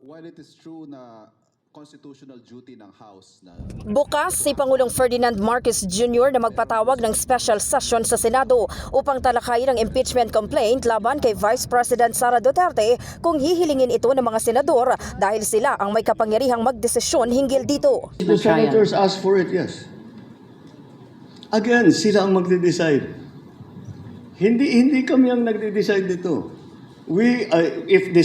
While it is true na constitutional duty ng House na Bukas si Pangulong Ferdinand Marcos Jr. na magpatawag ng special session sa Senado upang talakayin ang impeachment complaint laban kay Vice President Sara Duterte kung hihilingin ito ng mga senador dahil sila ang may kapangyarihang magdesisyon hinggil dito. The senators ask for it, yes. Again, sila ang magde-decide. Hindi kami ang nagde-decide dito. If the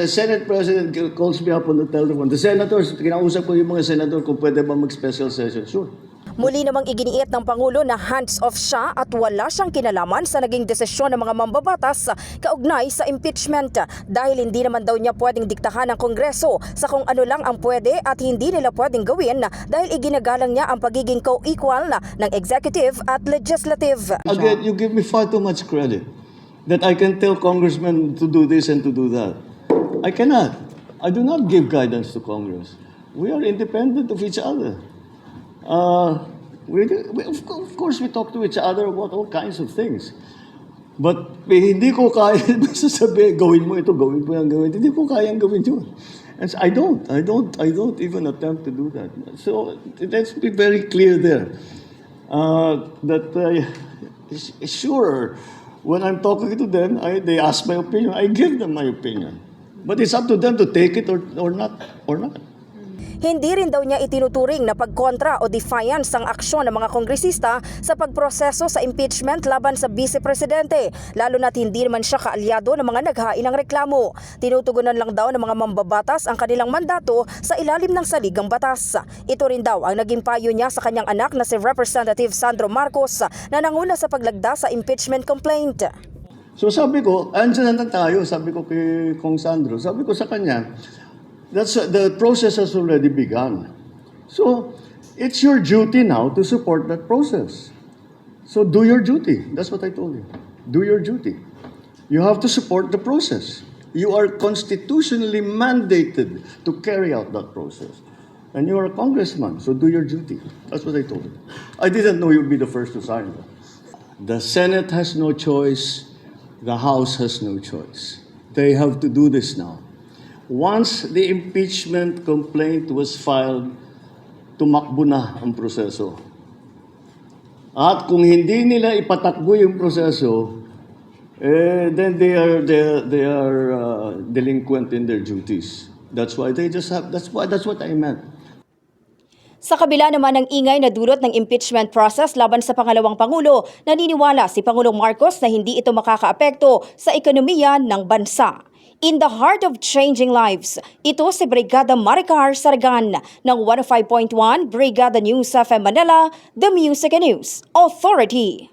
Senate President calls me up on the telephone, the senators, kinausap ko yung mga senador kung pwede ba mag-special session, sure. Muli namang iginiit ng Pangulo na hands-off siya at wala siyang kinalaman sa naging desisyon ng mga mambabatas kaugnay sa impeachment dahil hindi naman daw niya pwedeng diktahan ng Kongreso sa kung ano lang ang pwede at hindi nila pwedeng gawin dahil iginagalang niya ang pagiging co-equal ng executive at legislative. Again, you give me far too much credit that I can tell congressmen to do this and to do that. I cannot. I do not give guidance to Congress. We are independent of each other. Of course, we talk to each other about all kinds of things. But hindi ko kaya sasabihin, gawin mo ito, gawin mo yan, gawin. Hindi ko kayang gawin yun. And so I don't even attempt to do that. So let's be very clear there. Sure, when I'm talking to them, they ask my opinion. I give them my opinion. But it's up to them to take it or not. Hindi rin daw niya itinuturing na pagkontra o defiance ang aksyon ng mga kongresista sa pagproseso sa impeachment laban sa Vice Presidente, lalo na't hindi naman siya kaalyado ng mga naghain ng reklamo. Tinutugunan lang daw ng mga mambabatas ang kanilang mandato sa ilalim ng saligang batas. Ito rin daw ang naging payo niya sa kanyang anak na si Representative Sandro Marcos na nanguna sa paglagda sa impeachment complaint. So sabi ko, andyan na tayo, sabi ko kay Kong Sandro, sabi ko sa kanya, the process has already begun. So, it's your duty now to support that process. So, do your duty. That's what I told you. Do your duty. You have to support the process. You are constitutionally mandated to carry out that process. And you are a congressman, so do your duty. That's what I told you. I didn't know you'd be the first to sign it. The Senate has no choice. The House has no choice. They have to do this now. Once the impeachment complaint was filed, tumakbo na ang proseso. At kung hindi nila ipatakbo yung proseso, then they are delinquent in their duties. That's why they just have. That's what I meant. Sa kabila naman ng ingay na dulot ng impeachment process laban sa pangalawang Pangulo, naniniwala si Pangulong Marcos na hindi ito makakaapekto sa ekonomiya ng bansa. In the heart of changing lives, ito si Brigada Maricar Sargan ng 105.1 Brigada News FM Manila, The Music and News Authority.